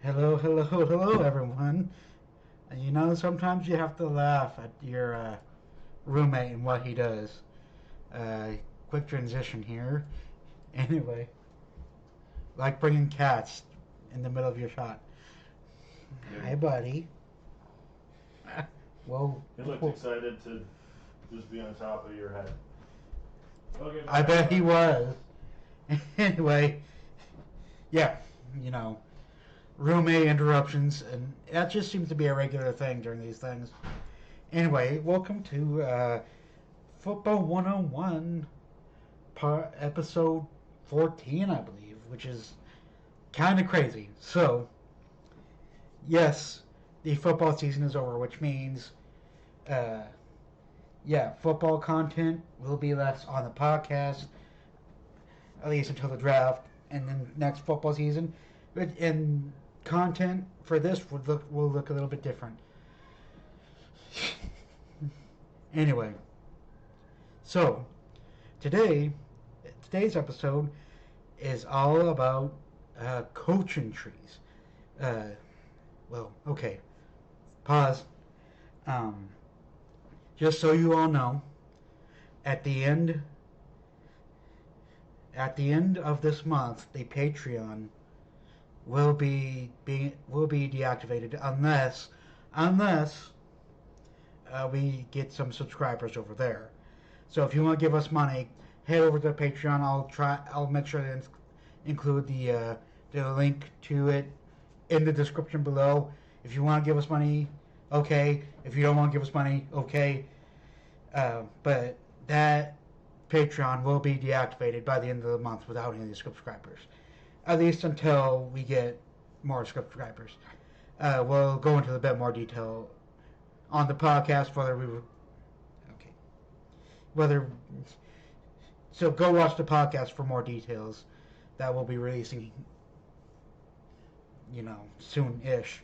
Hello, hello, hello, everyone. You know, sometimes you have to laugh at your roommate and what he does. Uh, Quick transition here. Anyway, like bringing cats in the middle of your shot. Hi, Yeah. buddy. Whoa. He looked Whoa. excited to just be on top of your head. Okay, I bye, bet he bye. was. Anyway, yeah, you know, roommate interruptions, and that just seems to be a regular thing during these things. Anyway, welcome to Football 101 episode 14, I believe, which is kind of crazy. So, yes, the football season is over, which means, uh, yeah, football content will be less on the podcast, at least until the draft and then next football season. And content for this will look a little bit different. Anyway, so today today's episode is all about coaching trees. Uh, okay, pause. Um, just so you all know, at the end at the end of this month, the Patreon will be deactivated unless we get some subscribers over there. So if you want to give us money, head over to Patreon. I'll make sure to include the link to it in the description below. If you want to give us money, okay. If you don't want to give us money, okay. But that Patreon will be deactivated by the end of the month without any subscribers, at least until we get more subscribers. We'll go into a bit more detail on the podcast okay whether so go watch the podcast for more details that we'll be releasing, soon-ish.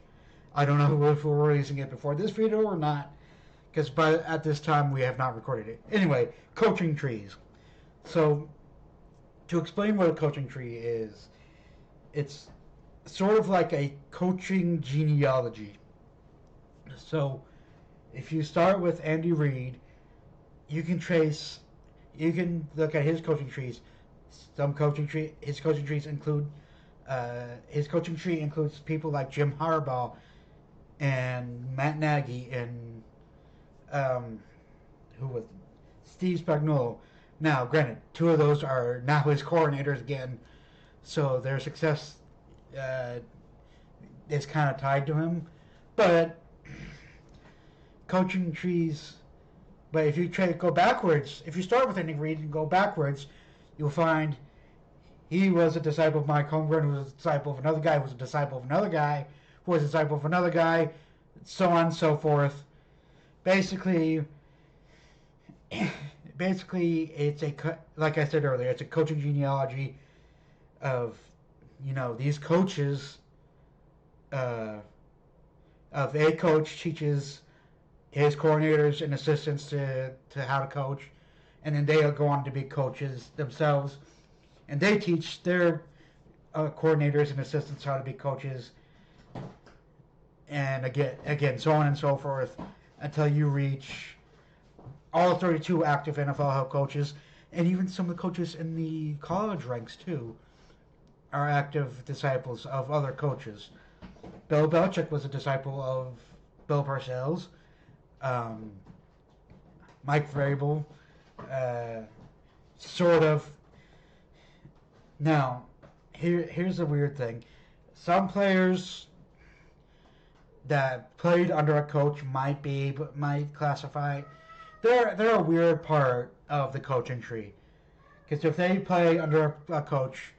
I don't know if we're releasing it before this video or not, because at this time we have not recorded it. Anyway, coaching trees. So to explain what a coaching tree is, it's sort of like a coaching genealogy. So if you start with Andy Reid, you can trace, you can look at his coaching trees. His coaching trees include, his coaching tree includes people like Jim Harbaugh and Matt Nagy and who was Steve Spagnuolo. Now, granted, two of those are now his coordinators again, so their success uh, is kind of tied to him. But coaching trees. But if you go backwards, if you start with Andy Reid and go backwards, you'll find he was a disciple of Mike Holmgren, who was a disciple of another guy, who was a disciple of another guy, who was a disciple of another guy, so on and so forth. Basically, it's like I said earlier, it's a coaching genealogy of these coaches. Uh, of a coach teaches his coordinators and assistants to how to coach, and then they'll go on to be coaches themselves, and they teach their coordinators and assistants how to be coaches, and again, so on and so forth, until you reach all 32 active NFL head coaches, and even some of the coaches in the college ranks too are active disciples of other coaches. Bill Belichick was a disciple of Bill Parcells. Um, Mike Vrabel, uh, sort of. Now, here's the weird thing. Some players that played under a coach might classify. They're a weird part of the coaching tree, because if they play under a coach,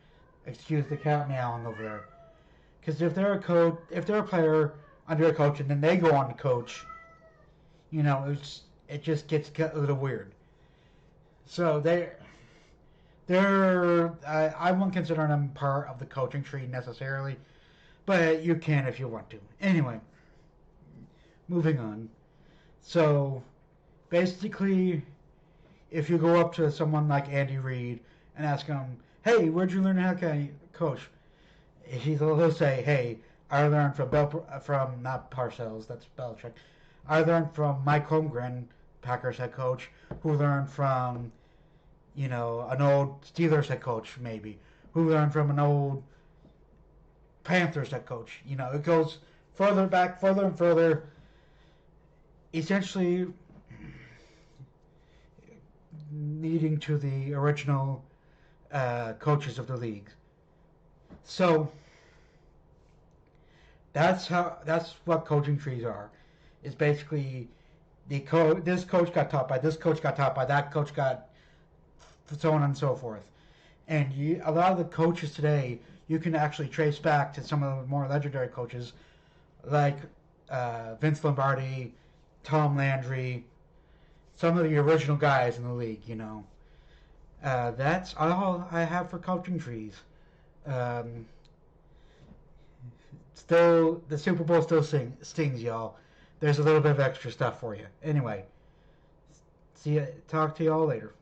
excuse the cat meowing over there. Because if they're a player under a coach and then they go on to coach, it just gets a little weird. So I won't consider them part of the coaching tree necessarily, but you can if you want to. Anyway, moving on. So basically, if you go up to someone like Andy Reid and ask him, "Hey, where'd you learn how to coach?" He'll say, "Hey, I learned from not Parcells, that's Belichick. I learned from Mike Holmgren, Packers head coach, who learned from, an old Steelers head coach, maybe, who learned from an old Panthers head coach. It goes further back, further and further, essentially leading to the original coaches of the league. So that's what coaching trees are. It's basically this coach got taught by this coach got taught by that coach got so on and so forth. And a lot of the coaches today you can actually trace back to some of the more legendary coaches like Vince Lombardi, Tom Landry, some of the original guys in the league. That's all I have for coaching trees. Still, the Super Bowl still stings, y'all. There's a little bit of extra stuff for you. Anyway, talk to y'all later.